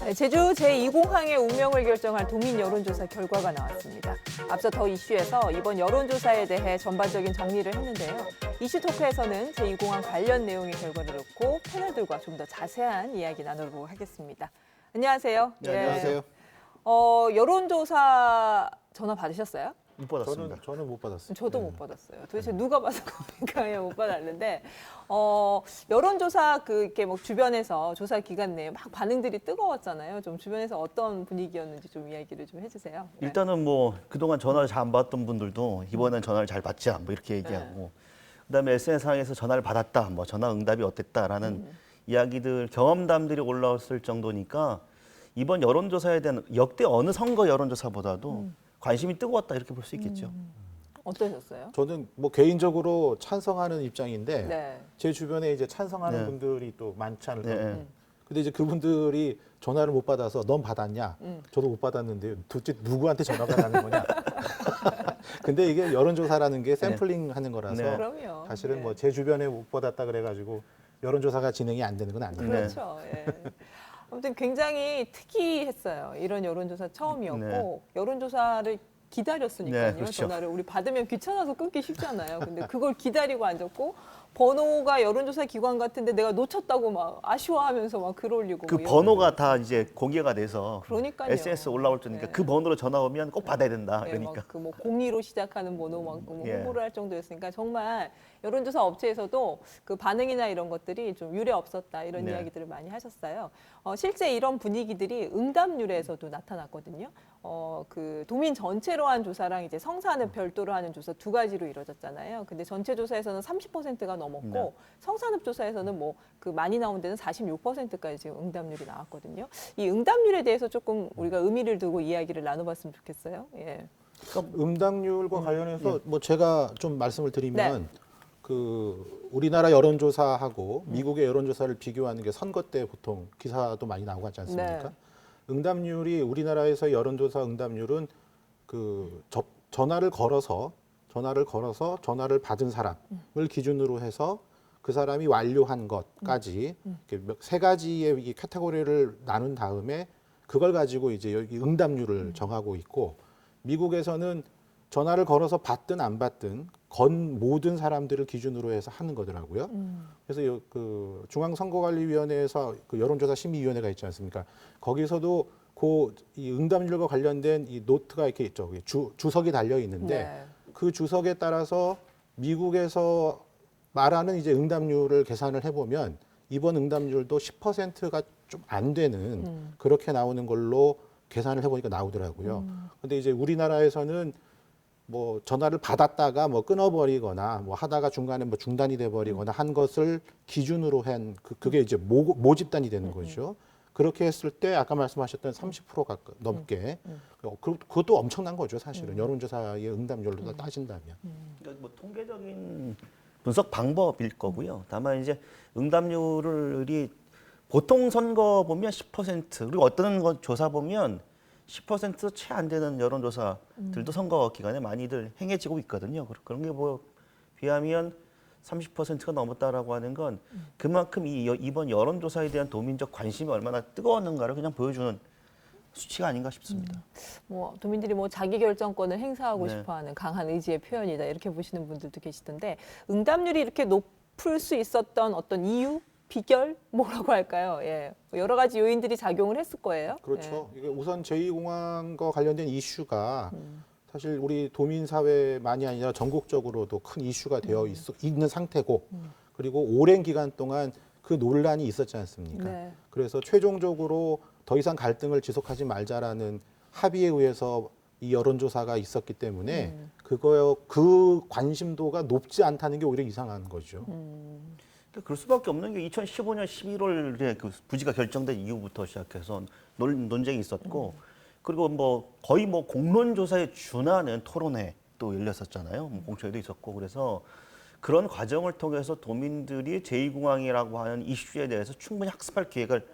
네, 제주 제2공항의 운명을 결정할 도민 여론조사 결과가 나왔습니다. 앞서 더 이슈에서 이번 여론조사에 대해 전반적인 정리를 했는데요. 이슈 토크에서는 제2공항 관련 내용의 결과를 놓고 패널들과 좀 더 자세한 이야기 나누도록 하겠습니다. 안녕하세요. 네, 안녕하세요. 여론조사 전화 받으셨어요? 못 받았습니다. 저는 못 받았어요. 저도 못 받았어요. 도대체 누가 받은 겁니까? 못 받았는데 여론조사 이렇게 뭐 주변에서 조사 기간 내에 막 반응들이 뜨거웠잖아요. 좀 주변에서 어떤 분위기였는지 좀 이야기를 좀 해주세요. 네. 일단은 뭐 그동안 전화를 잘 안 받았던 분들도 이번엔 전화를 잘 받자 뭐 이렇게 얘기하고 그다음에 SNS상에서 전화를 받았다, 뭐 전화 응답이 어땠다라는 이야기들 경험담들이 올라왔을 정도니까 이번 여론조사에 대한 역대 어느 선거 여론조사보다도 관심이 뜨거웠다 이렇게 볼 수 있겠죠. 어떠셨어요? 저는 뭐 개인적으로 찬성하는 입장인데 네. 제 주변에 이제 찬성하는 네. 분들이 또 많지 않을까. 네. 근데 이제 그분들이 전화를 못 받아서 넌 받았냐? 저도 못 받았는데 도대체 누구한테 전화가 가는 거냐? 근데 이게 여론조사라는 게 샘플링 하는 거라서 네. 그럼요. 사실은 네. 뭐 제 주변에 못 받았다 그래가지고 여론조사가 진행이 안 되는 건 아니에요. 네. 그렇죠. 예. 아무튼 굉장히 특이했어요. 이런 여론조사 처음이었고 네. 여론조사를 기다렸으니까요. 네, 그렇죠. 전화를 우리 받으면 귀찮아서 끊기 쉽잖아요. 근데 그걸 기다리고 앉았고 번호가 여론조사 기관 같은데 내가 놓쳤다고 막 아쉬워하면서 막 글 올리고 그 막 번호가 다 이제 공개가 돼서 그러니까요. SNS 올라올 테니까 네. 그 번호로 전화 오면 꼭 받아야 된다. 예, 그러니까. 그뭐 02로 시작하는 번호 막 예. 홍보를 할 정도였으니까 정말 여론조사 업체에서도 그 반응이나 이런 것들이 좀 유례 없었다 이런 네. 이야기들을 많이 하셨어요. 실제 이런 분위기들이 응답률에서도 나타났거든요. 그 도민 전체로 한 조사랑 이제 성사는 별도로 하는 조사 두 가지로 이루어졌잖아요. 근데 전체 조사에서는 30%가 넘었고 네. 성산읍 조사에서는 뭐 그 많이 나온 데는 46%까지 지금 응답률이 나왔거든요. 이 응답률에 대해서 조금 우리가 의미를 두고 이야기를 나눠봤으면 좋겠어요. 예. 응답률과 관련해서 뭐 제가 좀 말씀을 드리면 네. 그 우리나라 여론조사하고 미국의 여론조사를 비교하는 게 선거 때 보통 기사도 많이 나오고 하지 않습니까? 네. 응답률이 우리나라에서 여론조사 응답률은 그 전화를 걸어서 전화를 받은 사람을 기준으로 해서 그 사람이 완료한 것까지 이렇게 세 가지의 이 카테고리를 나눈 다음에 그걸 가지고 이제 여기 응답률을 정하고 있고 미국에서는 전화를 걸어서 받든 안 받든 건 모든 사람들을 기준으로 해서 하는 거더라고요. 그래서 그 중앙선거관리위원회에서 그 여론조사 심의위원회가 있지 않습니까? 거기서도 이 응답률과 관련된 이 노트가 이렇게 있죠. 주석이 달려 있는데 네. 그 주석에 따라서 미국에서 말하는 이제 응답률을 계산을 해보면 이번 응답률도 10%가 좀 안 되는 그렇게 나오는 걸로 계산을 해보니까 나오더라고요. 근데 이제 우리나라에서는 뭐 전화를 받았다가 뭐 끊어버리거나 뭐 하다가 중간에 뭐 중단이 돼버리거나 한 것을 기준으로 한 그게 이제 모집단이 되는 거죠. 그렇게 했을 때 아까 말씀하셨던 30%가 넘게 그것도 엄청난 거죠 사실은 여론조사의 응답률로 따진다면. 그러니까 뭐 통계적인 분석 방법일 거고요. 다만 이제 응답률이 보통 선거 보면 10% 그리고 어떤 거 조사 보면 10%도 채 안 되는 여론조사들도 선거 기간에 많이들 행해지고 있거든요. 그런 게 뭐 비하면 30%가 넘었다라고 하는 건 그만큼 이번 여론조사에 대한 도민적 관심이 얼마나 뜨거웠는가를 그냥 보여주는 수치가 아닌가 싶습니다. 뭐 도민들이 뭐 자기 결정권을 행사하고 네. 싶어하는 강한 의지의 표현이다 이렇게 보시는 분들도 계시던데 응답률이 이렇게 높을 수 있었던 어떤 이유, 비결 뭐라고 할까요? 예, 여러 가지 요인들이 작용을 했을 거예요. 그렇죠. 이게 우선 제2공항과 관련된 이슈가 사실 우리 도민 사회만이 아니라 전국적으로도 큰 이슈가 되어 있는 상태고 그리고 오랜 기간 동안 그 논란이 있었지 않습니까? 네. 그래서 최종적으로 더 이상 갈등을 지속하지 말자라는 합의에 의해서 이 여론조사가 있었기 때문에 그 관심도가 높지 않다는 게 오히려 이상한 거죠. 그럴 수밖에 없는 게 2015년 11월에 그 부지가 결정된 이후부터 시작해서 논쟁이 있었고 그리고 뭐 거의 뭐 공론조사에 준하는 토론회 또 열렸었잖아요. 공청회도 있었고 그래서 그런 과정을 통해서 도민들이 제2공항이라고 하는 이슈에 대해서 충분히 학습할 기회를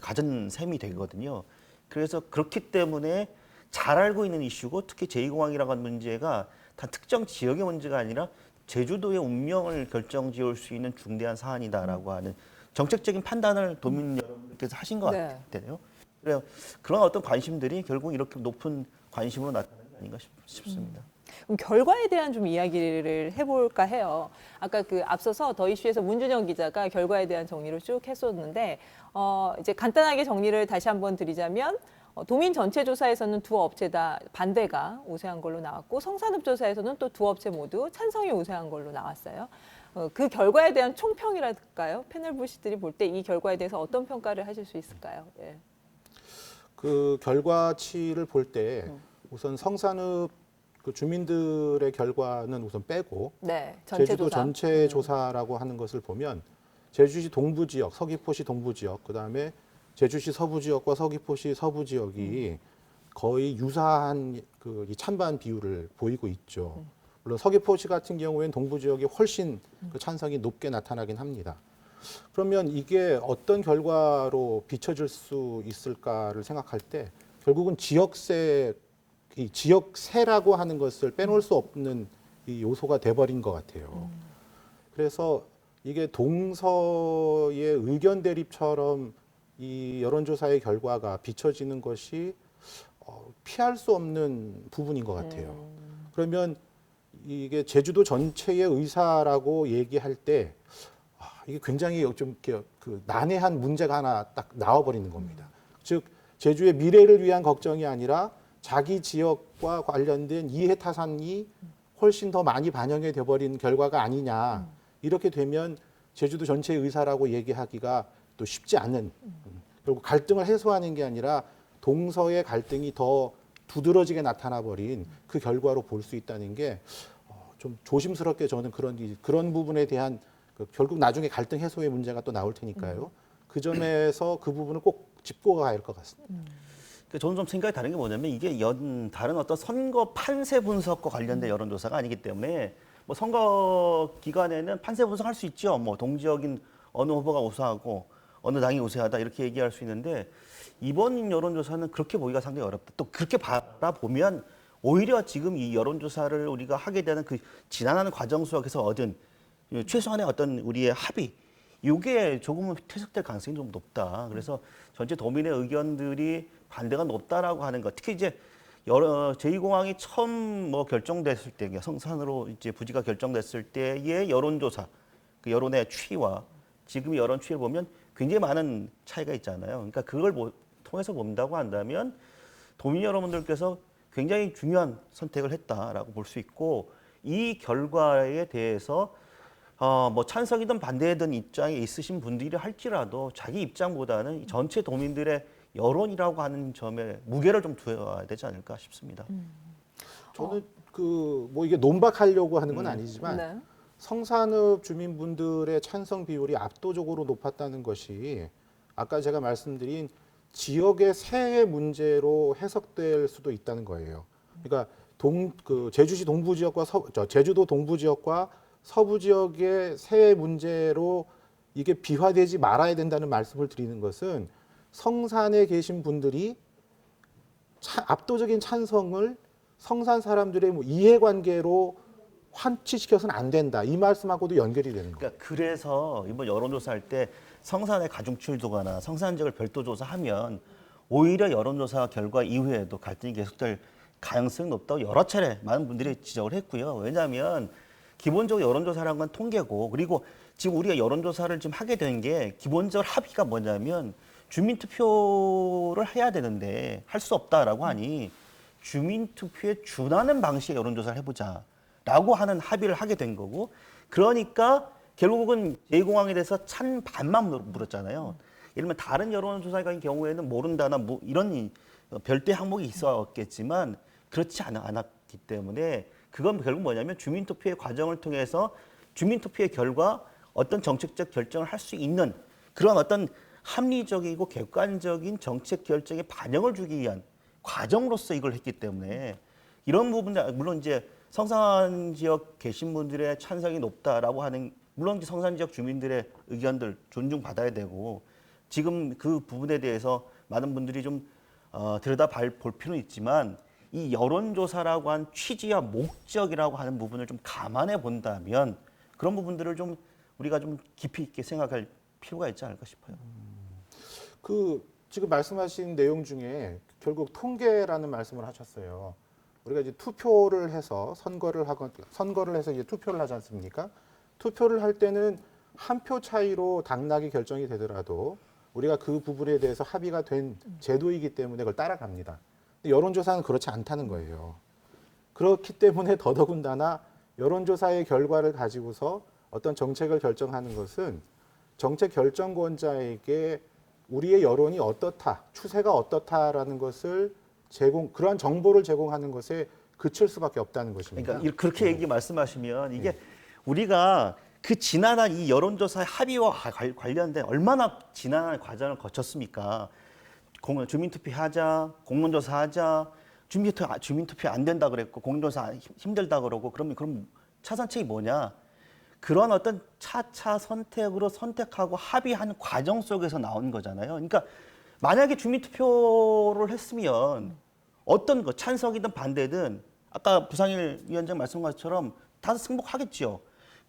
가진 셈이 되거든요. 그래서 그렇기 때문에 잘 알고 있는 이슈고 특히 제2공항이라고 하는 문제가 단 특정 지역의 문제가 아니라 제주도의 운명을 결정지을 수 있는 중대한 사안이다라고 하는 정책적인 판단을 도민 여러분들께서 하신 것 네. 같아요. 그래요. 그런 어떤 관심들이 결국 이렇게 높은 관심으로 나타나는 게 아닌가 싶습니다. 그럼 결과에 대한 좀 이야기를 해볼까 해요. 아까 그 앞서서 더 이슈에서 문준영 기자가 결과에 대한 정리를 쭉 했었는데 이제 간단하게 정리를 다시 한번 드리자면 도민 전체 조사에서는 두 업체 다 반대가 우세한 걸로 나왔고 성산읍 조사에서는 또 두 업체 모두 찬성이 우세한 걸로 나왔어요. 그 결과에 대한 총평이랄까요? 패널 부시들이 볼 때 이 결과에 대해서 어떤 평가를 하실 수 있을까요? 예. 그 결과치를 볼 때 우선 성산읍 그 주민들의 결과는 우선 빼고 네, 전체 제주도 조사. 전체 조사라고 하는 것을 보면 제주시 동부 지역, 서귀포시 동부 지역, 그다음에 제주시 서부 지역과 서귀포시 서부 지역이 거의 유사한 그 이 찬반 비율을 보이고 있죠. 물론 서귀포시 같은 경우에는 동부 지역이 훨씬 그 찬성이 높게 나타나긴 합니다. 그러면 이게 어떤 결과로 비춰질 수 있을까를 생각할 때 결국은 지역세, 이 지역세라고 하는 것을 빼놓을 수 없는 이 요소가 돼버린 것 같아요. 그래서 이게 동서의 의견 대립처럼 이 여론조사의 결과가 비춰지는 것이 피할 수 없는 부분인 것 같아요. 그러면 이게 제주도 전체의 의사라고 얘기할 때 이게 굉장히 좀 이렇게 그 난해한 문제가 하나 딱 나와버리는 겁니다. 즉 제주의 미래를 위한 걱정이 아니라 자기 지역과 관련된 이해 타산이 훨씬 더 많이 반영이 돼버린 결과가 아니냐. 이렇게 되면 제주도 전체의 의사라고 얘기하기가 또 쉽지 않은, 결국 갈등을 해소하는 게 아니라 동서의 갈등이 더 두드러지게 나타나 버린 그 결과로 볼 수 있다는 게 좀 조심스럽게 저는 그런 부분에 대한 결국 나중에 갈등 해소의 문제가 또 나올 테니까요. 그 점에서 그 부분을 꼭 짚고 가야 할 것 같습니다. 저는 좀 생각이 다른 게 뭐냐면 이게 다른 어떤 선거 판세 분석과 관련된 여론조사가 아니기 때문에 뭐 선거 기간에는 판세 분석할 수 있죠. 뭐 동지역인 어느 후보가 우세하고 어느 당이 우세하다 이렇게 얘기할 수 있는데 이번 여론조사는 그렇게 보기가 상당히 어렵다. 또 그렇게 바라보면 오히려 지금 이 여론조사를 우리가 하게 되는 그 지난하는 과정 속에서 얻은 최소한의 어떤 우리의 합의, 이게 조금은 퇴색될 가능성이 좀 높다. 그래서 전체 도민의 의견들이 반대가 높다라고 하는 것, 특히 이제 제2공항이 처음 뭐 결정됐을 때, 성산으로 이제 부지가 결정됐을 때의 여론조사, 그 여론의 추이와 지금의 여론 추이를 보면 굉장히 많은 차이가 있잖아요. 그러니까 그걸 통해서 본다고 한다면 도민 여러분들께서 굉장히 중요한 선택을 했다라고 볼 수 있고, 이 결과에 대해서 뭐 찬성이든 반대든 입장에 있으신 분들이 할지라도 자기 입장보다는 전체 도민들의 여론이라고 하는 점에 무게를 좀 두어야 되지 않을까 싶습니다. 저는 뭐 이게 논박하려고 하는 건 아니지만 네. 성산읍 주민분들의 찬성 비율이 압도적으로 높았다는 것이 아까 제가 말씀드린 지역의 세의 문제로 해석될 수도 있다는 거예요. 그러니까 제주시 동부 지역과 제주도 동부 지역과 서부 지역의 세의 문제로 이게 비화되지 말아야 된다는 말씀을 드리는 것은 성산에 계신 분들이 압도적인 찬성을 성산 사람들의 뭐 이해관계로 환치시켜서는 안 된다. 이 말씀하고도 연결이 되는 거예요. 그러니까 그래서 이번 여론조사할 때 성산의 가중출도가나 성산 지역을 별도 조사하면 오히려 여론조사 결과 이후에도 갈등이 계속될 가능성이 높다고 여러 차례 많은 분들이 지적을 했고요. 왜냐하면 기본적으로 여론조사라는 건 통계고, 그리고 지금 우리가 여론조사를 지금 하게 된 게 기본적으로 합의가 뭐냐면 주민투표를 해야 되는데 할 수 없다라고 하니 주민투표에 준하는 방식의 여론조사를 해보자. 라고 하는 합의를 하게 된 거고, 그러니까 결국은 제2공항에 대해서 찬반만 물었잖아요. 예를 들면 다른 여론조사의 경우에는 모른다나 뭐 이런 별도의 항목이 있었겠지만 그렇지 않았기 때문에 그건 결국 뭐냐면 주민투표의 과정을 통해서 주민투표의 결과 어떤 정책적 결정을 할 수 있는 그런 어떤 합리적이고 객관적인 정책 결정에 반영을 주기 위한 과정으로서 이걸 했기 때문에 이런 부분들, 물론 이제 성산 지역 계신 분들의 찬성이 높다라고 하는, 물론 이제 성산 지역 주민들의 의견들 존중받아야 되고, 지금 그 부분에 대해서 많은 분들이 좀 들여다 볼 필요는 있지만 이 여론조사라고 한 취지와 목적이라고 하는 부분을 좀 감안해 본다면 그런 부분들을 좀 우리가 좀 깊이 있게 생각할 필요가 있지 않을까 싶어요. 지금 말씀하신 내용 중에 결국 통계라는 말씀을 하셨어요. 우리가 이제 투표를 해서 선거를 해서 이제 투표를 하지 않습니까? 투표를 할 때는 한 표 차이로 당락이 결정이 되더라도 우리가 그 부분에 대해서 합의가 된 제도이기 때문에 그걸 따라갑니다. 근데 여론조사는 그렇지 않다는 거예요. 그렇기 때문에 더더군다나 여론조사의 결과를 가지고서 어떤 정책을 결정하는 것은 정책 결정권자에게 우리의 여론이 어떻다, 추세가 어떻다라는 것을 그러한 정보를 제공하는 것에 그칠 수밖에 없다는 것입니다. 그러니까 그렇게 말씀하시면 이게 우리가 그 지난한 이 여론조사의 합의와 관련된 얼마나 지난한 과정을 거쳤습니까? 주민투표하자, 공론조사하자, 주민투표 안 된다 그랬고 공론조사 힘들다 그러고 그럼 차선책이 뭐냐? 그런 어떤 차차 선택으로 선택하고 합의하는 과정 속에서 나온 거잖아요. 그러니까 만약에 주민투표를 했으면 어떤 거 찬성이든 반대든 아까 부상일 위원장 말씀한 것처럼 다 승복하겠지요.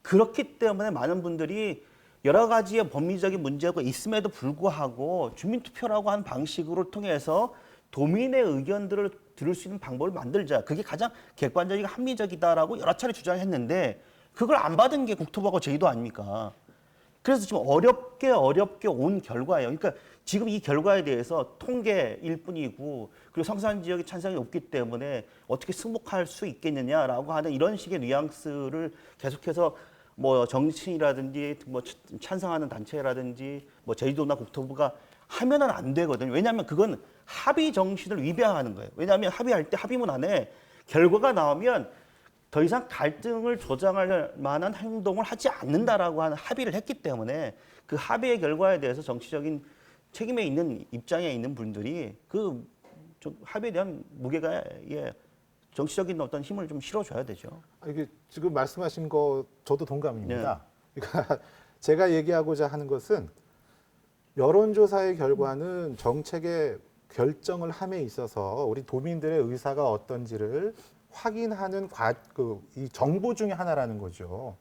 그렇기 때문에 많은 분들이 여러 가지의 법리적인 문제가 있음에도 불구하고 주민투표라고 하는 방식으로 통해서 도민의 의견들을 들을 수 있는 방법을 만들자. 그게 가장 객관적이고 합리적이다라고 여러 차례 주장했는데 그걸 안 받은 게 국토부하고 제주도 아닙니까? 그래서 지금 어렵게 온 결과예요. 그러니까 지금 이 결과에 대해서 통계일 뿐이고 그리고 성산 지역의 찬성이 없기 때문에 어떻게 승복할 수 있겠느냐라고 하는 이런 식의 뉘앙스를 계속해서 뭐 정치인이라든지 뭐 찬성하는 단체라든지 뭐 제주도나 국토부가 하면은 안 되거든요. 왜냐하면 그건 합의 정신을 위배하는 거예요. 왜냐하면 합의할 때 합의문 안에 결과가 나오면 더 이상 갈등을 조장할 만한 행동을 하지 않는다라고 하는 합의를 했기 때문에 그 합의의 결과에 대해서 정치적인 책임에 있는 입장에 있는 분들이 그 합의에 대한 무게가 정치적인 어떤 힘을 좀 실어줘야 되죠. 이게 지금 말씀하신 거 저도 동감입니다. 그러니까 제가 얘기하고자 하는 것은 여론조사의 결과는 정책의 결정을 함에 있어서 우리 도민들의 의사가 어떤지를 확인하는 이 정보 중에 하나라는 거죠.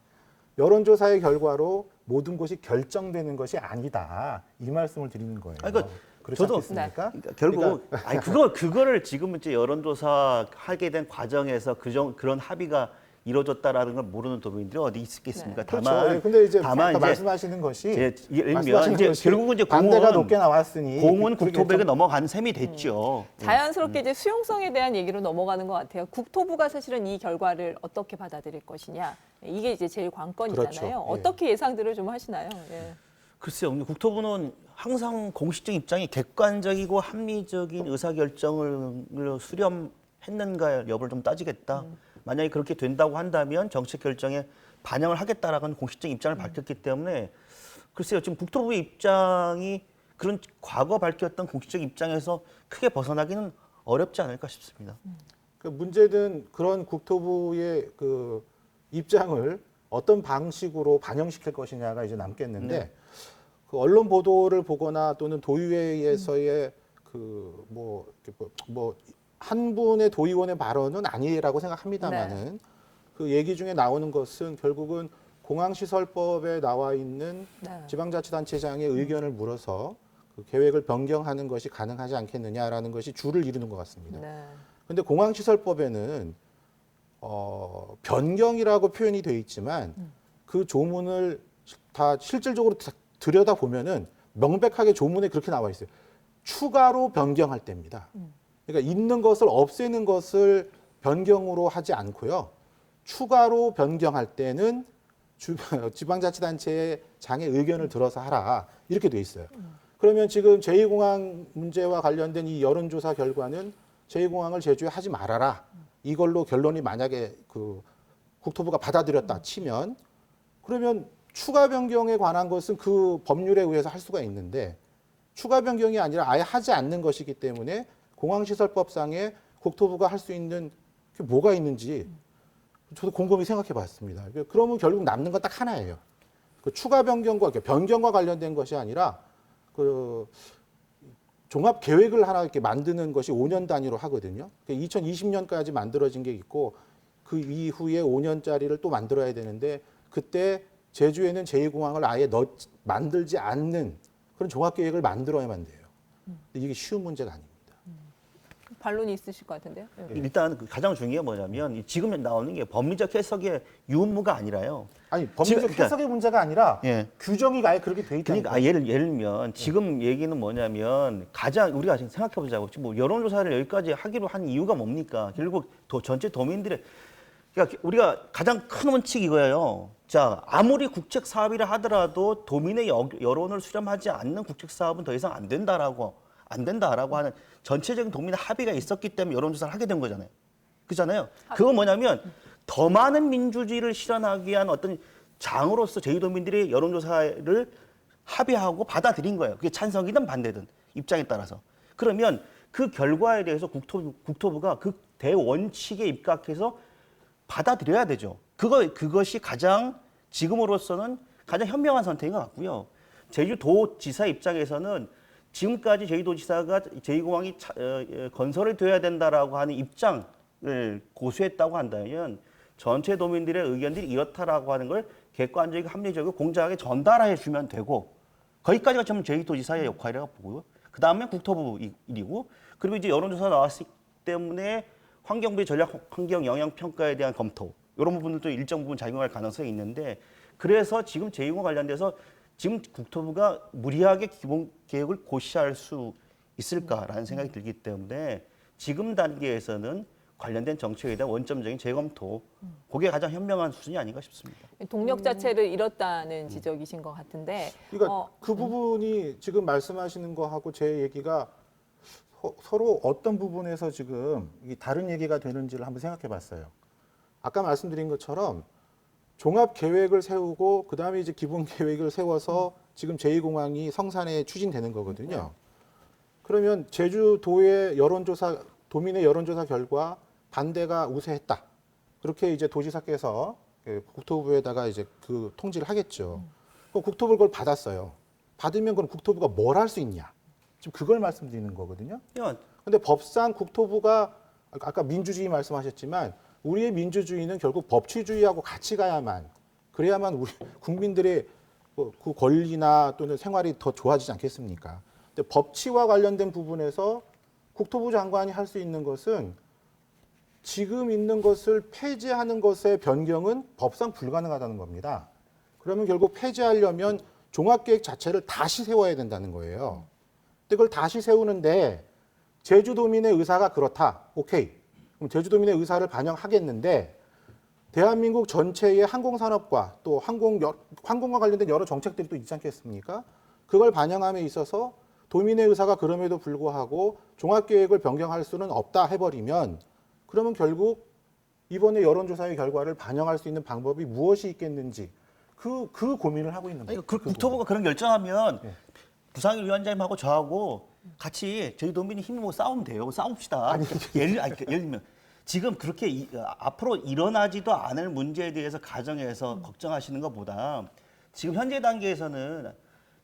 여론조사의 결과로 모든 것이 결정되는 것이 아니다. 이 말씀을 드리는 거예요. 그러니까 그렇지 않겠습니까? 그러니까 결국 그거를 지금 이제 여론조사 하게 된 과정에서 그런 합의가 이루어졌다라는 걸 모르는 도민들이 어디 있겠습니까? 그렇죠. 근데 이제 아까 말씀하시는 것이 결국은 이제 반대가 높게 나왔으니 공은 국토부에게 넘어간 셈이 됐죠. 자연스럽게 이제 수용성에 대한 얘기로 넘어가는 것 같아요. 국토부가 사실은 이 결과를 어떻게 받아들일 것이냐. 이게 이제 제일 관건이잖아요. 그렇죠. 어떻게 예상들을 좀 하시나요? 예. 글쎄요. 국토부는 항상 공식적 입장이 객관적이고 합리적인 의사결정을 수렴했는가 여부를 좀 따지겠다. 만약에 그렇게 된다고 한다면 정책 결정에 반영을 하겠다라는 공식적 입장을 밝혔기 때문에 글쎄요. 지금 국토부의 입장이 그런 과거 밝혔던 공식적 입장에서 크게 벗어나기는 어렵지 않을까 싶습니다. 그 문제는 그런 국토부의 그 입장을 어떤 방식으로 반영시킬 것이냐가 이제 남겠는데 그 언론 보도를 보거나 또는 도의회에서의 한 분의 도의원의 발언은 아니라고 생각합니다만은 그 얘기 중에 나오는 것은 결국은 공항시설법에 나와 있는 지방자치단체장의 의견을 물어서 그 계획을 변경하는 것이 가능하지 않겠느냐라는 것이 줄을 이루는 것 같습니다. 그런데 공항시설법에는 변경이라고 표현이 되어 있지만 그 조문을 다 실질적으로 들여다 보면은 명백하게 조문에 그렇게 나와 있어요. 추가로 변경할 때입니다. 그러니까 있는 것을 없애는 것을 변경으로 하지 않고요. 추가로 변경할 때는 지방자치단체의 장의 의견을 들어서 하라. 이렇게 돼 있어요. 그러면 지금 제2공항 문제와 관련된 이 여론조사 결과는 제2공항을 제주에 하지 말아라. 이걸로 결론이 만약에 그 국토부가 받아들였다 치면 그러면 추가 변경에 관한 것은 그 법률에 의해서 할 수가 있는데 추가 변경이 아니라 아예 하지 않는 것이기 때문에 공항시설법상에 국토부가 할 수 있는 게 뭐가 있는지 저도 곰곰이 생각해 봤습니다. 그러면 결국 남는 건 딱 하나예요. 그 추가 변경과 관련된 것이 아니라 그 종합 계획을 하나 이렇게 만드는 것이 5년 단위로 하거든요. 2020년까지 만들어진 게 있고 그 이후에 5년짜리를 또 만들어야 되는데 그때 제주에는 제2공항을 아예 만들지 않는 그런 종합 계획을 만들어야만 돼요. 근데 이게 쉬운 문제가 아닙니다. 반론이 있으실 것 같은데요. 예. 일단 그 가장 중요한 게 뭐냐면 지금 나오는 게 법리적 해석의 유무가 아니라요. 아니 법리적 그러니까- 해석의 문제가 아니라 예. 규정이 아예 그렇게 돼 있다니까. 그러니까 예를 들면 지금 얘기는 뭐냐면 가장 우리가 지금 생각해 보자고 지금 뭐 여론조사를 여기까지 하기로 한 이유가 뭡니까? 결국 전체 도민들의 그러니까 우리가 가장 큰 원칙이 이거예요. 자 아무리 국책 사업이라 하더라도 도민의 여론을 수렴하지 않는 국책 사업은 더 이상 안 된다라고 하는 전체적인 도민의 합의가 있었기 때문에 여론조사를 하게 된 거잖아요. 그잖아요. 그건 뭐냐면 더 많은 민주주의를 실현하기 위한 어떤 장으로서 제2도민들이 여론조사를 합의하고 받아들인 거예요. 그게 찬성이든 반대든 입장에 따라서. 그러면 그 결과에 대해서 국토부가 그 대원칙에 입각해서 받아들여야 되죠. 그것이 가장 지금으로서는 가장 현명한 선택인 것 같고요. 제주도지사 입장에서는 지금까지 제주도지사가 제2공항이 건설이 돼야 된다라고 하는 입장을 고수했다고 한다면 전체 도민들의 의견들이 이렇다라고 하는 걸 객관적이고 합리적이고 공정하게 전달해 주면 되고 거기까지가 좀 제주도지사의 역할이라고 보고요. 그 다음에 국토부 일이고 그리고 이제 여론조사 나왔기 때문에 환경부의 전략 환경 영향 평가에 대한 검토 이런 부분들도 일정 부분 작용할 가능성이 있는데 그래서 지금 제2공항 관련돼서 지금 국토부가 무리하게 기본 계획을 고시할 수 있을까라는 생각이 들기 때문에 지금 단계에서는 관련된 정책에 대한 원점적인 재검토, 그게 가장 현명한 수준이 아닌가 싶습니다. 동력 자체를 잃었다는 지적이신 것 같은데. 그러니까 그 부분이 지금 말씀하시는 거하고 제 얘기가 서로 어떤 부분에서 지금 이게 다른 얘기가 되는지를 한번 생각해 봤어요. 아까 말씀드린 것처럼 종합 계획을 세우고 그다음에 이제 기본 계획을 세워서 지금 제2공항이 성산에 추진되는 거거든요. 그러면 제주도의 여론조사 도민의 여론조사 결과 반대가 우세했다. 그렇게 이제 도지사께서 국토부에다가 이제 그 통지를 하겠죠. 그럼 국토부가 그걸 받았어요. 받으면 그럼 국토부가 뭘 할 수 있냐? 지금 그걸 말씀드리는 거거든요. 근데 법상 국토부가 아까 민주주의 말씀하셨지만 우리의 민주주의는 결국 법치주의하고 같이 가야만 그래야만 우리 국민들의 그 권리나 또는 생활이 더 좋아지지 않겠습니까? 근데 법치와 관련된 부분에서 국토부 장관이 할 수 있는 것은 지금 있는 것을 폐지하는 것의 변경은 법상 불가능하다는 겁니다. 그러면 결국 폐지하려면 종합계획 자체를 다시 세워야 된다는 거예요. 근데 그걸 다시 세우는데 제주도민의 의사가 그렇다. 오케이. 그럼 제주도민의 의사를 반영하겠는데 대한민국 전체의 항공산업과 또 항공과 관련된 여러 정책들이 또 있지 않겠습니까? 그걸 반영함에 있어서 도민의 의사가 그럼에도 불구하고 종합계획을 변경할 수는 없다 해버리면 그러면 결국 이번에 여론조사의 결과를 반영할 수 있는 방법이 무엇이 있겠는지 그 고민을 하고 있는 거예요. 국토부가 그런 결정하면 부상일 위원장님하고 저하고 같이 제주도민이 힘을 모아 싸우면 돼요. 싸웁시다. 예를 들면 지금 그렇게 앞으로 일어나지도 않을 문제에 대해서 가정해서 걱정하시는 것보다 지금 현재 단계에서는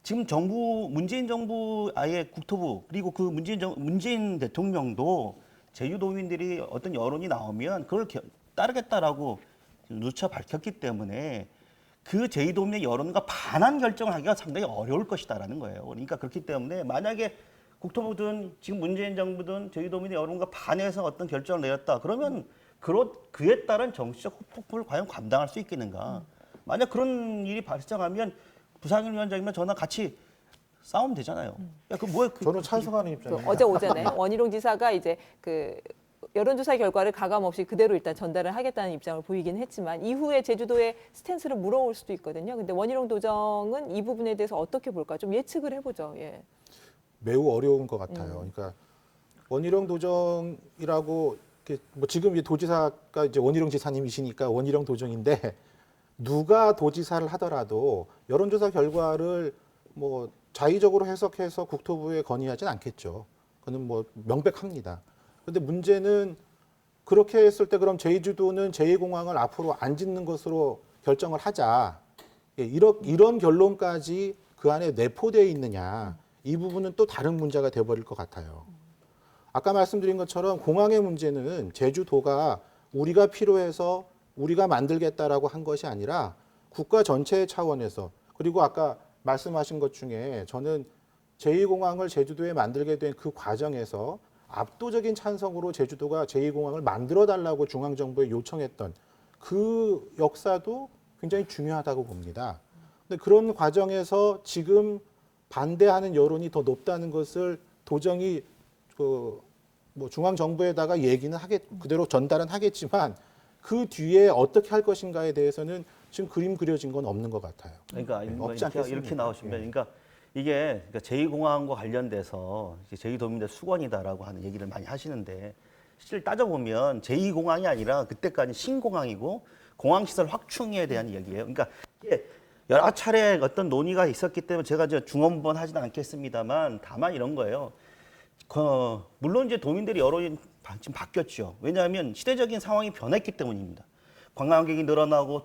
지금 문재인 정부 아예 국토부 그리고 그 문재인 대통령도 제주도민들이 어떤 여론이 나오면 그걸 따르겠다라고 누차 밝혔기 때문에 그 제주도민의 여론과 반한 결정을 하기가 상당히 어려울 것이다라는 거예요. 그러니까 그렇기 때문에 만약에 국토부든 지금 문재인 정부든 제주도민의 여론과 반해서 어떤 결정을 내렸다. 그러면 그에 따른 정치적 후폭풍을 과연 감당할 수 있겠는가. 만약 그런 일이 발생하면 부상일 위원장이면 저나 같이 싸우면 되잖아요. 야, 저는 찬성하는 입장입니다. 어제 오전에 원희룡 지사가 이제 그 여론조사 결과를 가감 없이 그대로 일단 전달을 하겠다는 입장을 보이긴 했지만 이후에 제주도의 스탠스를 물어올 수도 있거든요. 근데 원희룡 도정은 이 부분에 대해서 어떻게 볼까? 좀 예측을 해보죠. 예. 매우 어려운 것 같아요. 그러니까 원희룡 도정이라고 뭐 지금 도지사가 이제 원희룡 지사님이시니까 원희룡 도정인데 누가 도지사를 하더라도 여론조사 결과를 뭐 자의적으로 해석해서 국토부에 건의하진 않겠죠. 그거는 뭐 명백합니다. 그런데 문제는 그렇게 했을 때 그럼 제주도는 제2공항을 앞으로 안 짓는 것으로 결정을 하자. 이런 결론까지 그 안에 내포되어 있느냐. 이 부분은 또 다른 문제가 돼버릴 것 같아요. 아까 말씀드린 것처럼 공항의 문제는 제주도가 우리가 필요해서 우리가 만들겠다라고 한 것이 아니라 국가 전체의 차원에서 그리고 아까 말씀하신 것 중에 저는 제2공항을 제주도에 만들게 된 그 과정에서 압도적인 찬성으로 제주도가 제2공항을 만들어 달라고 중앙정부에 요청했던 그 역사도 굉장히 중요하다고 봅니다. 근데 그런 과정에서 지금 반대하는 여론이 더 높다는 것을 도정이 뭐 중앙정부에다가 얘기는 그대로 전달은 하겠지만 그 뒤에 어떻게 할 것인가에 대해서는 지금 그림 그려진 건 없는 것 같아요. 그러니까 없지 않겠습니까? 이렇게 나오시면, 예. 그러니까 이게 제2공항과 관련돼서 제2도민들 수건이다라고 하는 얘기를 많이 하시는데 실제 따져보면 제2공항이 아니라 그때까지 신공항이고 공항시설 확충에 대한 얘기예요. 그러니까 이게 여러 차례 어떤 논의가 있었기 때문에 제가 이제 중언부언 하지는 않겠습니다만 다만 이런 거예요. 물론 이제 도민들의 여론이 지금 바뀌었죠. 왜냐하면 시대적인 상황이 변했기 때문입니다. 관광객이 늘어나고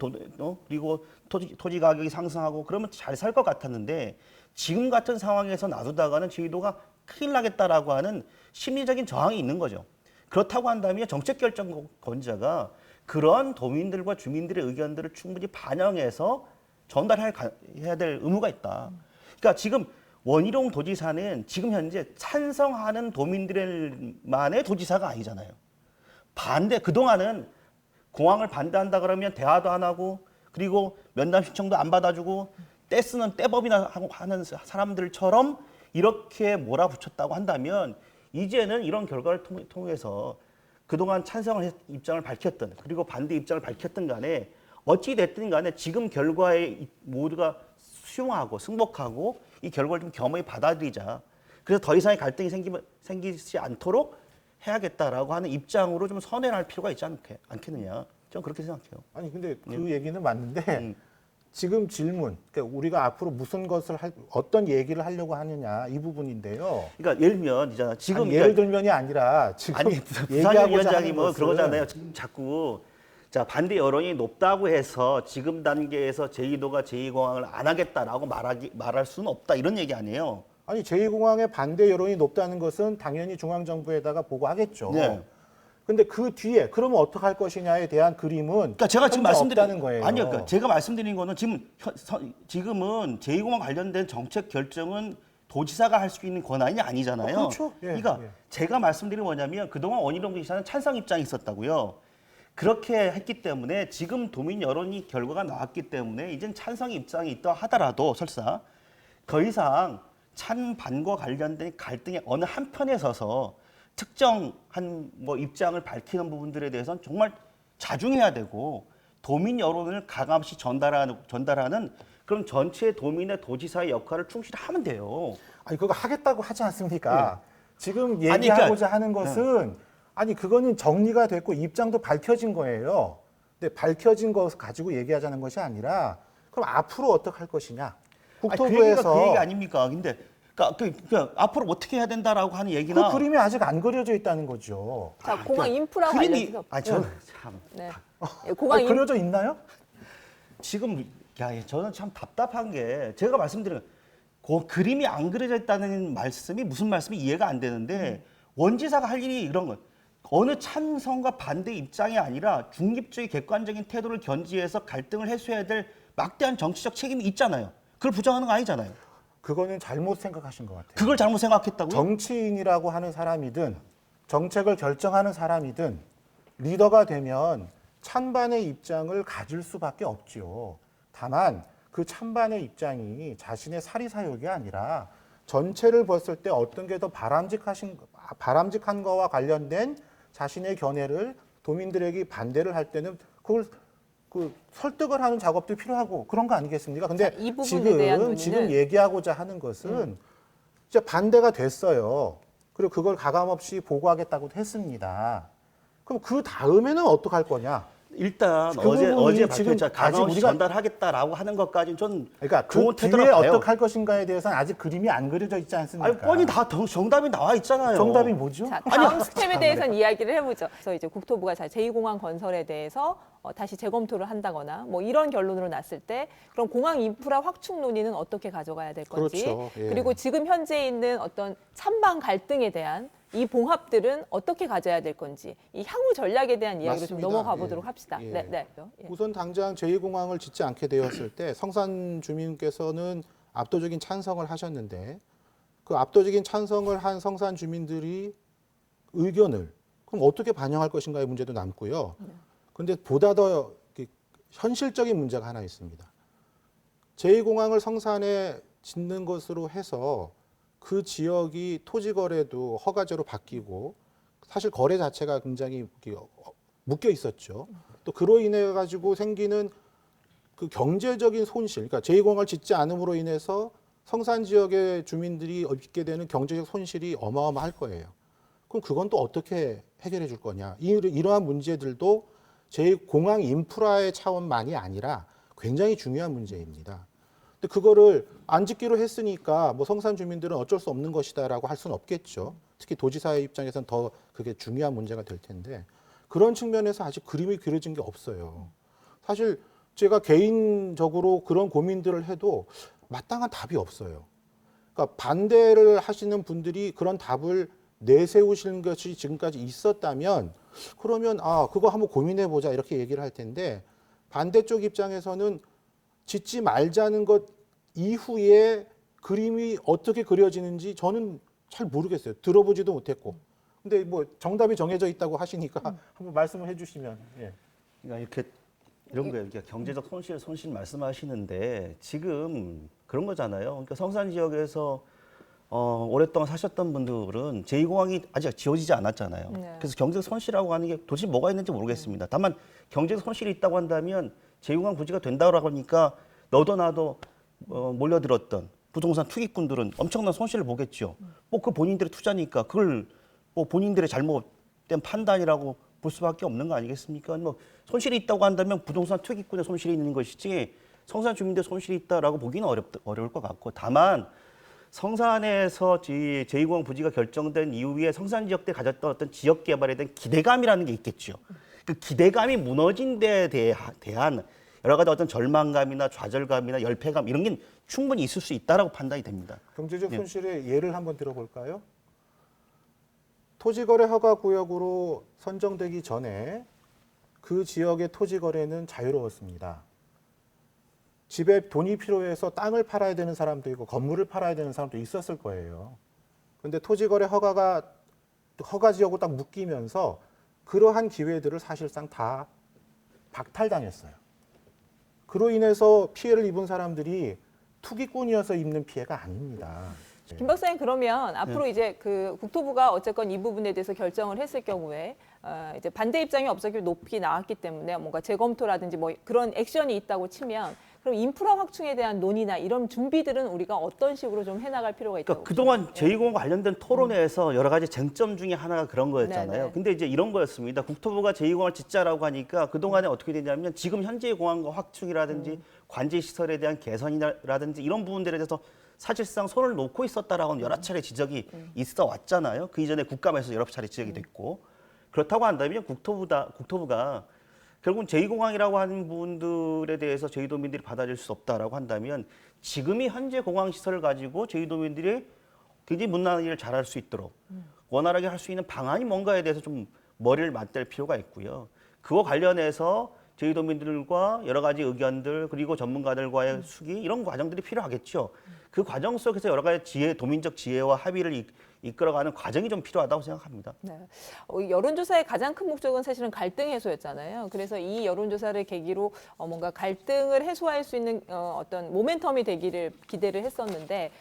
그리고 토지 가격이 상승하고 그러면 잘 살 것 같았는데 지금 같은 상황에서 놔두다가는 제주도가 큰일 나겠다라고 하는 심리적인 저항이 있는 거죠. 그렇다고 한다면 정책결정권자가 그런 도민들과 주민들의 의견들을 충분히 반영해서 전달해야 될 의무가 있다. 그러니까 지금 원희룡 도지사는 지금 현재 찬성하는 도민들만의 도지사가 아니잖아요. 그동안은 공항을 반대한다 그러면 대화도 안 하고 그리고 면담 신청도 안 받아주고 떼쓰는 떼법이나 하는 사람들처럼 이렇게 몰아붙였다고 한다면 이제는 이런 결과를 통해서 그동안 찬성을 입장을 밝혔던 그리고 반대 입장을 밝혔던 간에 어찌 됐든 간에 지금 결과에 모두가 수용하고 승복하고 이 결과를 좀 겸허히 받아들이자. 그래서 더 이상의 갈등이 생기지 않도록 해야겠다라고 하는 입장으로 좀 선회할 필요가 있지 않겠느냐. 저는 그렇게 생각해요. 아니 근데 그 얘기는 맞는데 지금 질문, 그러니까 우리가 앞으로 무슨 것을 어떤 얘기를 하려고 하느냐 이 부분인데요. 그러니까 예를 들면 있잖아. 지금 아니, 예를 들면이 아니라 지금 아니 부산현 얘기하고자 위원장이 하는 뭐 것은 그러잖아요. 지금 자꾸 자 반대 여론이 높다고 해서 지금 단계에서 제2도가 제2공항을 안 하겠다라고 말할 수는 없다 이런 얘기 아니에요. 아니 제2공항의 반대 여론이 높다는 것은 당연히 중앙정부에다가 보고하겠죠. 네. 근데 그 뒤에 그러면 어떻게 할 것이냐에 대한 그림은 그러니까 제가 지금 없다는 거예요. 아니요, 그러니까 제가 말씀드린 거는 지금은 제2공항 관련된 정책 결정은 도지사가 할 수 있는 권한이 아니잖아요. 그렇죠. 예, 그러니까 예. 제가 말씀드린 뭐냐면 그동안 원희룡 도지사는 찬성 입장이 있었다고요. 그렇게 했기 때문에 지금 도민 여론이 결과가 나왔기 때문에 이젠 찬성 입장이 있다 하더라도 설사 더 이상 찬반과 관련된 갈등의 어느 한편에 서서 특정한 입장을 밝히는 부분들에 대해서는 정말 자중해야 되고 도민 여론을 가감없이 전달하는 그런 전체 도민의 도지사의 역할을 충실히 하면 돼요. 아니 그거 하겠다고 하지 않습니까? 지금 아니, 얘기하고자 하는 것은 아니 그거는 정리가 됐고 입장도 밝혀진 거예요. 근데 밝혀진 것 가지고 얘기하자는 것이 아니라 그럼 앞으로 어떻게 할 것이냐? 국토부에서 그 얘기 아닙니까? 근데 그러니까 앞으로 어떻게 해야 된다라고 하는 얘기나 그 그림이 아직 안 그려져 있다는 거죠. 자, 공항 인프라 그림이 관련해서 저는 참 네. 예, 공항 아니, 그려져 있나요? 지금 저는 참 답답한 게 제가 말씀드린 그 그림이 안 그려져 있다는 말씀이 무슨 말씀이 이해가 안 되는데 원지사가 할 일이 이런 거 어느 찬성과 반대 입장이 아니라 중립적인 객관적인 태도를 견지해서 갈등을 해소해야 될 막대한 정치적 책임이 있잖아요. 그걸 부정하는 거 아니잖아요. 그거는 잘못 생각하신 것 같아요. 그걸 잘못 생각했다고요? 정치인이라고 하는 사람이든 정책을 결정하는 사람이든 리더가 되면 찬반의 입장을 가질 수밖에 없죠. 다만 그 찬반의 입장이 자신의 사리사욕이 아니라 전체를 봤을 때 어떤 게 더 바람직한 거와 관련된 자신의 견해를 도민들에게 반대를 할 때는 그걸 설득을 하는 작업도 필요하고 그런 거 아니겠습니까? 근데 자, 이 부분에 대한 논의는 지금 얘기하고자 하는 것은 이제 반대가 됐어요. 그리고 그걸 가감없이 보고하겠다고 했습니다. 그럼 그 다음에는 어떻게 할 거냐? 일단 그 부분이 어제 지금 발표자 아직 가감없이 우리가 전달하겠다라고 하는 것까지는 좀 그러니까 그 좋은 뒤에 태도라고 봐요. 어떻게 할 것인가에 대해서는 아직 그림이 안 그려져 있지 않습니까? 아니 뻔히 다 정답이 나와 있잖아요. 정답이 뭐죠? 자, 다음 스텝에 대해서는 이야기를 해보죠. 그래서 이제 국토부가 제2공항 건설에 대해서 다시 재검토를 한다거나 뭐 이런 결론으로 났을 때 그럼 공항 인프라 확충 논의는 어떻게 가져가야 될 건지 그렇죠. 예. 그리고 지금 현재 있는 어떤 찬반 갈등에 대한 이 봉합들은 어떻게 가져야 될 건지 이 향후 전략에 대한 이야기로 좀 맞습니다. 넘어가 보도록 예. 합시다. 예. 네. 예. 우선 당장 제2공항을 짓지 않게 되었을 때 성산 주민께서는 압도적인 찬성을 하셨는데 그 압도적인 찬성을 한 성산 주민들이 의견을 그럼 어떻게 반영할 것인가의 문제도 남고요. 그런데 보다 더 현실적인 문제가 하나 있습니다. 제2공항을 성산에 짓는 것으로 해서 그 지역이 토지 거래도 허가제로 바뀌고 사실 거래 자체가 굉장히 묶여 있었죠. 또 그로 인해 가지고 생기는 그 경제적인 손실, 그러니까 제2공항을 짓지 않음으로 인해서 성산 지역의 주민들이 입게 되는 경제적 손실이 어마어마할 거예요. 그럼 그건 또 어떻게 해결해 줄 거냐? 이러한 문제들도 제2공항 인프라의 차원만이 아니라 굉장히 중요한 문제입니다. 근데 그거를 안 짓기로 했으니까 뭐 성산 주민들은 어쩔 수 없는 것이다라고 할 수는 없겠죠. 특히 도지사의 입장에서는 더 그게 중요한 문제가 될 텐데 그런 측면에서 아직 그림이 그려진 게 없어요. 사실 제가 개인적으로 그런 고민들을 해도 마땅한 답이 없어요. 그러니까 반대를 하시는 분들이 그런 답을 내세우시는 것이 지금까지 있었다면 그러면 그거 한번 고민해 보자 이렇게 얘기를 할 텐데 반대쪽 입장에서는 짓지 말자는 것 이후에 그림이 어떻게 그려지는지 저는 잘 모르겠어요. 들어보지도 못했고. 근데 뭐 정답이 정해져 있다고 하시니까 한번 말씀을 해주시면. 예. 그러니까 이렇게 이런 거예요. 그러니까 경제적 손실 말씀하시는데 지금 그런 거잖아요. 그러니까 성산 지역에서 오랫동안 사셨던 분들은 제2공항이 아직 지어지지 않았잖아요. 네. 그래서 경제적 손실이라고 하는 게 도대체 뭐가 있는지 모르겠습니다. 다만 경제적 손실이 있다고 한다면 제2공항 부지가 된다고 하니까 너도 나도 몰려들었던 부동산 투기꾼들은 엄청난 손실을 보겠죠. 뭐 그 본인들의 투자니까 그걸 뭐 본인들의 잘못된 판단이라고 볼 수밖에 없는 거 아니겠습니까? 뭐 손실이 있다고 한다면 부동산 투기꾼의 손실이 있는 것이지 성산 주민들의 손실이 있다라고 보기는 어려울 것 같고 다만 성산에서 제2공항 부지가 결정된 이후에 성산 지역 때 가졌던 어떤 지역 개발에 대한 기대감이라는 게 있겠죠. 그 기대감이 무너진 데에 대한 여러 가지 어떤 절망감이나 좌절감이나 열패감 이런 게 충분히 있을 수 있다라고 판단이 됩니다. 경제적 손실의 예를 한번 들어볼까요? 토지거래 허가구역으로 선정되기 전에 그 지역의 토지거래는 자유로웠습니다. 집에 돈이 필요해서 땅을 팔아야 되는 사람도 있고 건물을 팔아야 되는 사람도 있었을 거예요. 그런데 토지거래 허가 지역으로 딱 묶이면서 그러한 기회들을 사실상 다 박탈당했어요. 그로 인해서 피해를 입은 사람들이 투기꾼이어서 입는 피해가 아닙니다. 김 박사님 그러면 앞으로 이제 그 국토부가 어쨌건 이 부분에 대해서 결정을 했을 경우에 이제 반대 입장이 없었기로 높이 나왔기 때문에 뭔가 재검토라든지 뭐 그런 액션이 있다고 치면 그럼 인프라 확충에 대한 논의나 이런 준비들은 우리가 어떤 식으로 좀 해나갈 필요가 있다고? 그러니까 그동안 제2공항 관련된 토론회에서 여러 가지 쟁점 중에 하나가 그런 거였잖아요. 네네. 근데 이제 이런 거였습니다. 국토부가 제2공항을 짓자라고 하니까 그동안에 어떻게 되냐면 지금 현재의 공항과 확충이라든지 관제 시설에 대한 개선이라든지 이런 부분들에 대해서 사실상 손을 놓고 있었다라고는 여러 차례 지적이 있어 왔잖아요. 그 이전에 국감에서 여러 차례 지적이 됐고 그렇다고 한다면 국토부가 결국은 제2공항이라고 하는 부분들에 대해서 제주도민들이 받아들일 수 없다라고 한다면 지금이 현재 공항 시설을 가지고 제주도민들이 굉장히 문화의 일을 잘할 수 있도록 원활하게 할 수 있는 방안이 뭔가에 대해서 좀 머리를 맞댈 필요가 있고요. 그거 관련해서 제주도민들과 여러 가지 의견들 그리고 전문가들과의 수기 이런 과정들이 필요하겠죠. 그 과정 속에서 여러 가지 도민적 지혜와 합의를 이끌어가는 과정이 좀 필요하다고 생각합니다. 네. 여론조사의 가장 큰 목적은 사실은 갈등 해소였잖아요. 그래서 이 여론조사를 계기로 뭔가 갈등을 해소할 수 있는 어떤 모멘텀이 되기를 기대를 했었는데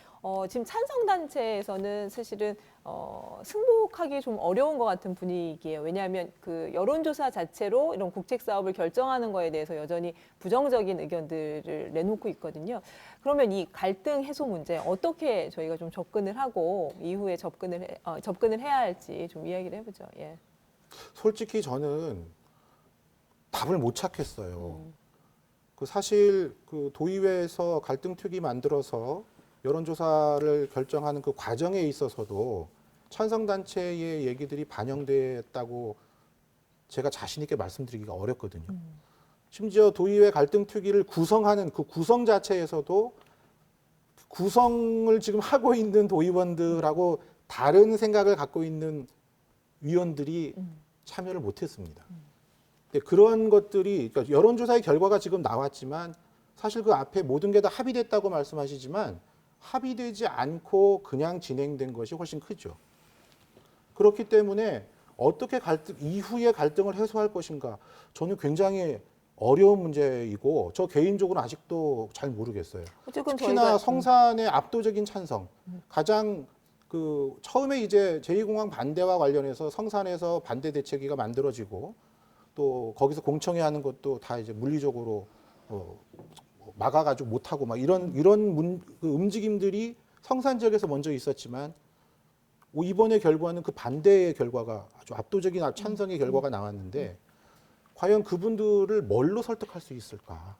지금 찬성단체에서는 사실은 승복하기 좀 어려운 것 같은 분위기예요. 왜냐하면 그 여론조사 자체로 이런 국책 사업을 결정하는 거에 대해서 여전히 부정적인 의견들을 내놓고 있거든요. 그러면 이 갈등 해소 문제 어떻게 저희가 좀 접근을 하고 이후에 접근을 해야 할지 좀 이야기를 해보죠. 예. 솔직히 저는 답을 못 찾겠어요. 그 사실 그 도의회에서 갈등 특위 만들어서 여론조사를 결정하는 그 과정에 있어서도 찬성단체의 얘기들이 반영됐다고 제가 자신 있게 말씀드리기가 어렵거든요. 심지어 도의회 갈등특위를 구성하는 그 구성 자체에서도 구성을 지금 하고 있는 도의원들하고 다른 생각을 갖고 있는 위원들이 참여를 못했습니다. 그런 것들이 그러니까 여론조사의 결과가 지금 나왔지만 사실 그 앞에 모든 게 다 합의됐다고 말씀하시지만 합의되지 않고 그냥 진행된 것이 훨씬 크죠. 그렇기 때문에 어떻게 이후에 갈등을 해소할 것인가 저는 굉장히 어려운 문제이고 저 개인적으로 아직도 잘 모르겠어요. 어쨌든 특히나 저희가- 성산의 압도적인 찬성, 가장 처음에 이제 제2공항 반대와 관련해서 성산에서 반대 대책위가 만들어지고 또 거기서 공청회 하는 것도 다 이제 물리적으로 막아가지고 못하고 막 이런 그 움직임들이 성산 지역에서 먼저 있었지만 이번의 결과는 그 반대의 결과가 아주 압도적인 찬성의 결과가 나왔는데 과연 그분들을 뭘로 설득할 수 있을까?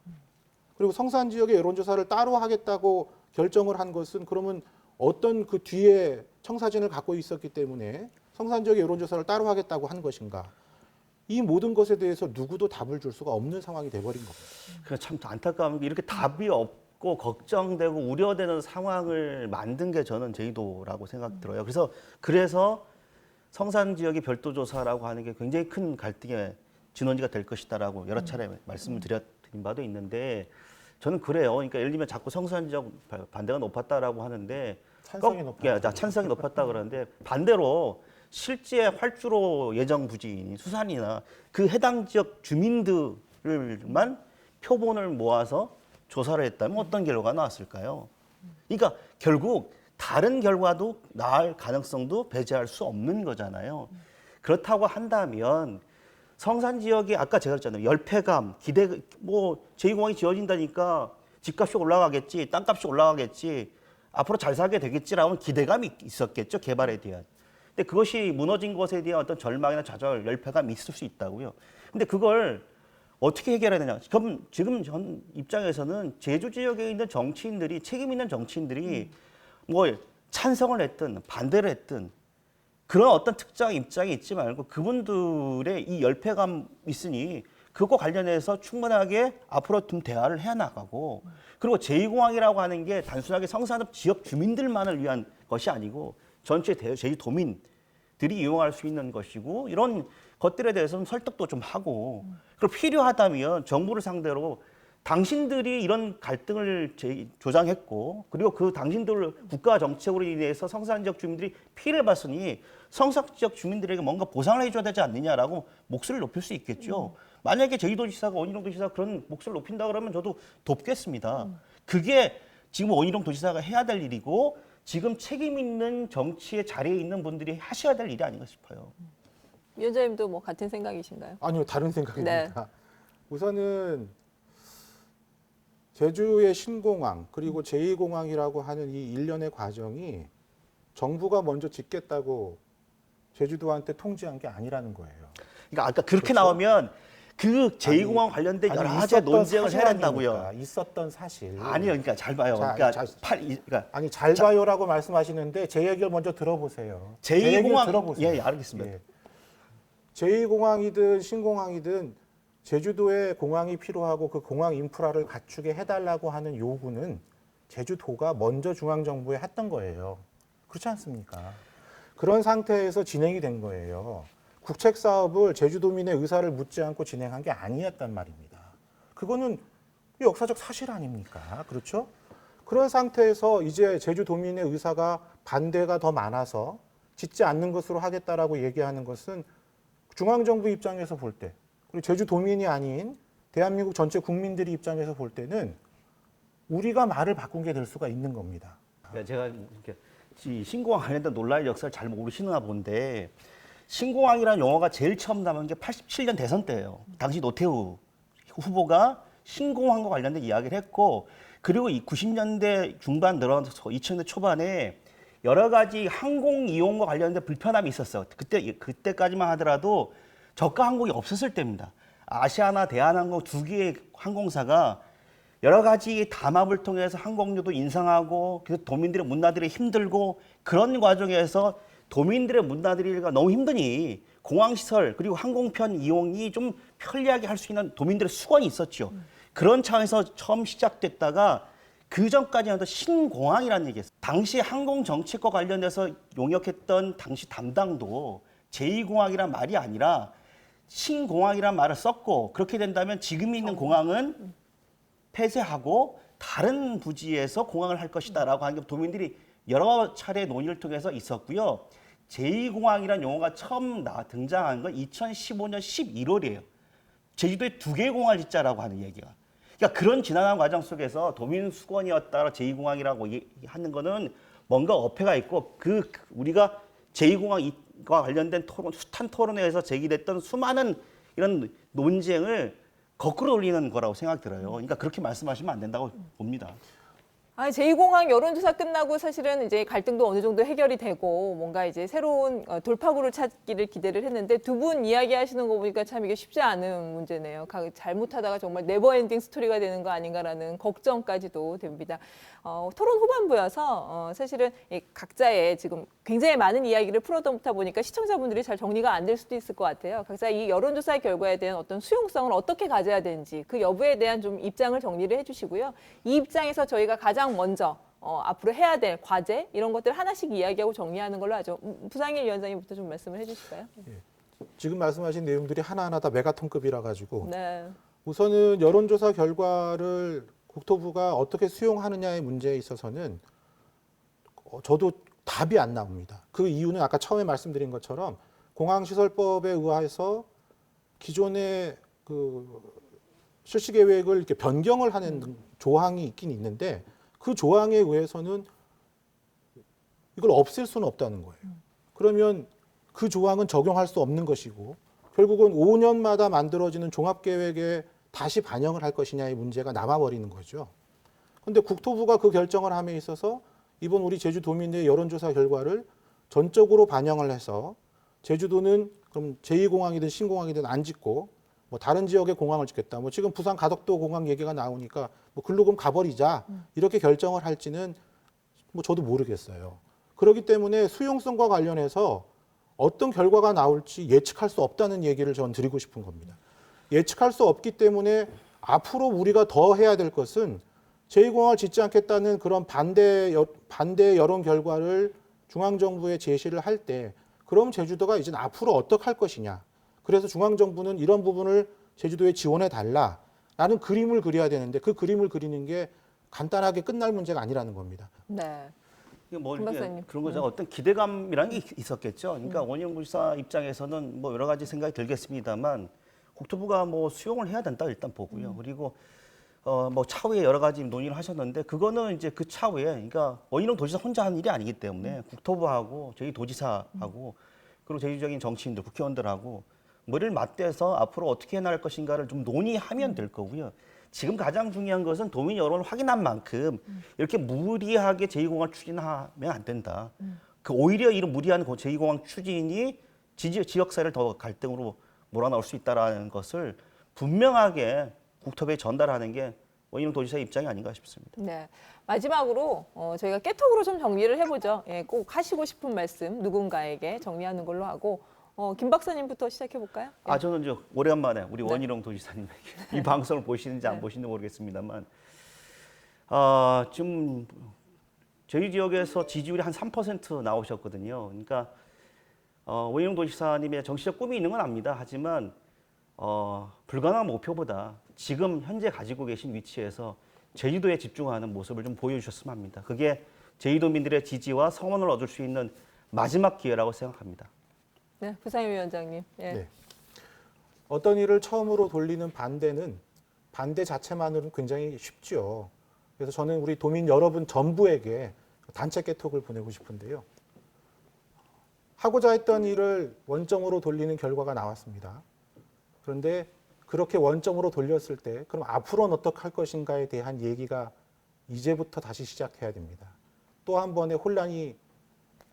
그리고 성산 지역의 여론조사를 따로 하겠다고 결정을 한 것은 그러면 어떤 그 뒤에 청사진을 갖고 있었기 때문에 성산 지역의 여론조사를 따로 하겠다고 한 것인가? 이 모든 것에 대해서 누구도 답을 줄 수가 없는 상황이 돼버린 겁니다. 그래서 참 안타까운 게 이렇게 답이 없고 걱정되고 우려되는 상황을 만든 게 저는 제주도라고 생각 들어요. 그래서 성산 지역의 별도 조사라고 하는 게 굉장히 큰 갈등의 진원지가 될 것이다라고 여러 차례 말씀을 드린 바도 있는데 저는 그래요. 그러니까 예를 들면 자꾸 성산 지역 반대가 높았다라고 하는데 찬성이 높았다 그러는데 반대로 실제 활주로 예정 부지인 수산이나 그 해당 지역 주민들만 표본을 모아서 조사를 했다면 어떤 결과가 나왔을까요? 그러니까 결국 다른 결과도 나올 가능성도 배제할 수 없는 거잖아요. 그렇다고 한다면 성산 지역이 아까 제가 그랬잖아요. 열패감, 기대, 제2공항이 지어진다니까 집값이 올라가겠지, 땅값이 올라가겠지, 앞으로 잘 살게 되겠지라는 기대감이 있었겠죠, 개발에 대한. 근데 그것이 무너진 것에 대한 어떤 절망이나 좌절, 열패감이 있을 수 있다고요. 근데 그걸 어떻게 해결해야 되냐. 지금 전 입장에서는 제주 지역에 있는 정치인들이, 책임 있는 정치인들이 찬성을 했든 반대를 했든 그런 어떤 특정 입장이 있지 말고 그분들의 이 열패감 있으니 그거 관련해서 충분하게 앞으로 좀 대화를 해 나가고 그리고 제2공항이라고 하는 게 단순하게 성산읍 지역 주민들만을 위한 것이 아니고 전체 제주도민들이 이용할 수 있는 것이고 이런 것들에 대해서는 설득도 좀 하고 그리고 필요하다면 정부를 상대로 당신들이 이런 갈등을 조장했고 그리고 그 당신들 국가 정책으로 인해서 성산 지역 주민들이 피해를 봤으니 성산 지역 주민들에게 뭔가 보상을 해줘야 되지 않느냐라고 목소리를 높일 수 있겠죠. 만약에 제주도지사가 원희룡 도지사가 그런 목소리를 높인다 그러면 저도 돕겠습니다. 그게 지금 원희룡 도지사가 해야 될 일이고 지금 책임 있는 정치의 자리에 있는 분들이 하셔야 될 일이 아닌가 싶어요. 위원장님도 뭐 같은 생각이신가요? 아니요, 다른 생각입니다. 우선은 제주의 신공항 그리고 제2공항이라고 하는 이 일련의 과정이 정부가 먼저 짓겠다고 제주도한테 통지한 게 아니라는 거예요. 그러니까 아까 그렇게 그렇죠? 나오면 그 제2공항 관련된 여러 가지 논쟁을 해야 된다고요. 있었던 사실. 아니요, 그러니까 잘 봐요. 자, 그러니까 아니 잘 봐요라고 말씀하시는데 제 얘기를 먼저 들어보세요. 제 얘기를 제2공항 들어보세요. 예, 알겠습니다. 예. 제2공항이든 신공항이든 제주도에 공항이 필요하고 그 공항 인프라를 갖추게 해달라고 하는 요구는 제주도가 먼저 중앙정부에 했던 거예요. 그렇지 않습니까? 그런 상태에서 진행이 된 거예요. 국책 사업을 제주도민의 의사를 묻지 않고 진행한 게 아니었단 말입니다. 그거는 역사적 사실 아닙니까? 그렇죠? 그런 상태에서 이제 제주도민의 의사가 반대가 더 많아서 짓지 않는 것으로 하겠다라고 얘기하는 것은 중앙정부 입장에서 볼 때, 그리고 제주도민이 아닌 대한민국 전체 국민들이 입장에서 볼 때는 우리가 말을 바꾼 게 될 수가 있는 겁니다. 그러니까 제가 이렇게 이 신공항 관련된 논란의 역사를 잘 모르시나 본데 신공항이라는 용어가 제일 처음 나온 게 87년 대선 때예요. 당시 노태우 후보가 신공항과 관련된 이야기를 했고 그리고 이 90년대 중반 들어서 2000년대 초반에 여러 가지 항공 이용과 관련된 불편함이 있었어요. 그때까지만 하더라도 저가 항공이 없었을 때입니다. 아시아나 대한항공 두 개의 항공사가 여러 가지 담합을 통해서 항공료도 인상하고 그래서 도민들의 문화들이 힘들고 그런 과정에서 도민들의 문화들이가 너무 힘드니 공항시설 그리고 항공편 이용이 좀 편리하게 할 수 있는 도민들의 수건이 있었죠. 그런 차원에서 처음 시작됐다가 그 전까지는 신공항이라는 얘기였어요. 당시 항공정책과 관련해서 용역했던 당시 담당도 제2공항이란 말이 아니라 신공항이란 말을 썼고 그렇게 된다면 지금 있는 공항은 폐쇄하고 다른 부지에서 공항을 할 것이다라고 하는 게 도민들이 여러 차례 논의를 통해서 있었고요. 제2공항이라는 용어가 처음 등장한 건 2015년 11월이에요. 제주도에 2개의 공항을 짓자라고 하는 얘기가. 그러니까 그런 지난한 과정 속에서 도민 수건이었다라 제2공항이라고 하는 거는 뭔가 어폐가 있고 우리가 제2공항과 관련된 숱한 토론회에서 제기됐던 수많은 이런 논쟁을 거꾸로 돌리는 거라고 생각이 들어요. 그러니까 그렇게 말씀하시면 안 된다고 봅니다. 아니, 제2공항 여론조사 끝나고 사실은 이제 갈등도 어느 정도 해결이 되고 뭔가 이제 새로운 돌파구를 찾기를 기대를 했는데 두 분 이야기하시는 거 보니까 참 이게 쉽지 않은 문제네요. 잘못하다가 정말 네버엔딩 스토리가 되는 거 아닌가라는 걱정까지도 됩니다. 토론 후반부여서 사실은 각자의 지금 굉장히 많은 이야기를 풀어놓다 보니까 시청자분들이 잘 정리가 안 될 수도 있을 것 같아요. 각자 이 여론조사 결과에 대한 어떤 수용성을 어떻게 가져야 되는지 그 여부에 대한 좀 입장을 정리를 해주시고요. 이 입장에서 저희가 가장 먼저 앞으로 해야 될 과제 이런 것들 하나씩 이야기하고 정리하는 걸로 하죠. 부상일 위원장님부터 좀 말씀을 해주실까요? 지금 말씀하신 내용들이 하나하나 다 메가톤급이라 가지고 네. 우선은 여론조사 결과를 국토부가 어떻게 수용하느냐의 문제에 있어서는 저도 답이 안 나옵니다. 그 이유는 아까 처음에 말씀드린 것처럼 공항시설법에 의해서 기존의 그 실시 계획을 이렇게 변경을 하는 조항이 있긴 있는데 그 조항에 의해서는 이걸 없앨 수는 없다는 거예요. 그러면 그 조항은 적용할 수 없는 것이고 결국은 5년마다 만들어지는 종합계획에 다시 반영을 할 것이냐의 문제가 남아버리는 거죠. 그런데 국토부가 그 결정을 함에 있어서 이번 우리 제주도민의 여론조사 결과를 전적으로 반영을 해서 제주도는 그럼 제2공항이든 신공항이든 안 짓고 뭐 다른 지역에 공항을 짓겠다. 뭐 지금 부산 가덕도 공항 얘기가 나오니까 뭐 글로 그럼 가버리자 이렇게 결정을 할지는 뭐 저도 모르겠어요. 그렇기 때문에 수용성과 관련해서 어떤 결과가 나올지 예측할 수 없다는 얘기를 저는 드리고 싶은 겁니다. 예측할 수 없기 때문에 앞으로 우리가 더 해야 될 것은 제2공항을 짓지 않겠다는 그런 반대 여론 결과를 중앙정부에 제시를 할 때 그럼 제주도가 이제 앞으로 어떻게 할 것이냐. 그래서 중앙정부는 이런 부분을 제주도에 지원해 달라라는 그림을 그려야 되는데 그 그림을 그리는 게 간단하게 끝날 문제가 아니라는 겁니다. 네. 뭐 김 박사님. 그런 거죠. 어떤 기대감이라는 게 있었겠죠. 그러니까 원희룡 부지사 입장에서는 뭐 여러 가지 생각이 들겠습니다만 국토부가 뭐 수용을 해야 된다 일단 보고요. 그리고 뭐 차후에 여러 가지 논의를 하셨는데 그거는 이제 그 차후에 그러니까 원희룡 도지사 혼자 하는 일이 아니기 때문에 국토부하고 저희 도지사하고 그리고 제주적인 정치인들, 국회의원들하고 머리를 맞대서 앞으로 어떻게 해나갈 것인가를 좀 논의하면 될 거고요. 지금 가장 중요한 것은 도민 여론을 확인한 만큼 이렇게 무리하게 제2공항 추진하면 안 된다. 그 오히려 이런 무리한 제2공항 추진이 지역사회를 더 갈등으로 몰아넣을 수 있다는 것을 분명하게 국토부에 전달하는 게 원희룡 도지사의 입장이 아닌가 싶습니다. 네. 마지막으로 저희가 깨톡으로 좀 정리를 해보죠. 예, 꼭 하시고 싶은 말씀 누군가에게 정리하는 걸로 하고 김 박사님부터 시작해 볼까요? 아 저는 오래간만에 우리 원희룡 도지사님에게 이 방송을 보시는지 안 네. 보시는지 모르겠습니다만 지금 저희 지역에서 지지율이 한 3% 나오셨거든요. 그러니까 원희룡 도지사님의 정치적 꿈이 있는 건 압니다. 하지만 불가능한 목표보다 지금 현재 가지고 계신 위치에서 제주도에 집중하는 모습을 좀 보여주셨으면 합니다. 그게 제주도민들의 지지와 성원을 얻을 수 있는 마지막 기회라고 생각합니다. 네, 부상일 위원장님. 예. 네. 어떤 일을 처음으로 돌리는 반대는 반대 자체만으로는 굉장히 쉽죠. 그래서 저는 우리 도민 여러분 전부에게 단체 깨톡을 보내고 싶은데요. 하고자 했던 일을 원점으로 돌리는 결과가 나왔습니다. 그런데 그렇게 원점으로 돌렸을 때 그럼 앞으로는 어떻게 할 것인가에 대한 얘기가 이제부터 다시 시작해야 됩니다. 또 한 번의 혼란이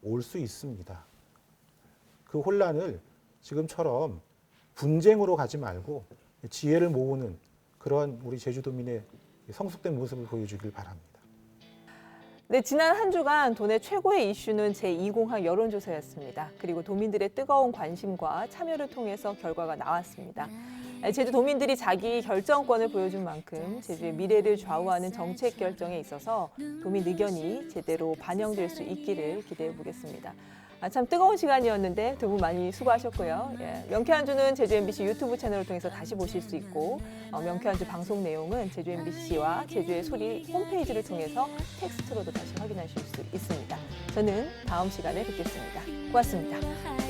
올 수 있습니다. 그 혼란을 지금처럼 분쟁으로 가지 말고 지혜를 모으는 그런 우리 제주도민의 성숙된 모습을 보여주길 바랍니다. 네, 지난 한 주간 도내 최고의 이슈는 제2공항 여론조사였습니다. 그리고 도민들의 뜨거운 관심과 참여를 통해서 결과가 나왔습니다. 제주 도민들이 자기 결정권을 보여준 만큼 제주의 미래를 좌우하는 정책 결정에 있어서 도민 의견이 제대로 반영될 수 있기를 기대해 보겠습니다. 참 뜨거운 시간이었는데 두 분 많이 수고하셨고요. 예, 명쾌한 주는 제주 MBC 유튜브 채널을 통해서 다시 보실 수 있고 명쾌한 주 방송 내용은 제주 MBC와 제주의 소리 홈페이지를 통해서 텍스트로도 다시 확인하실 수 있습니다. 저는 다음 시간에 뵙겠습니다. 고맙습니다.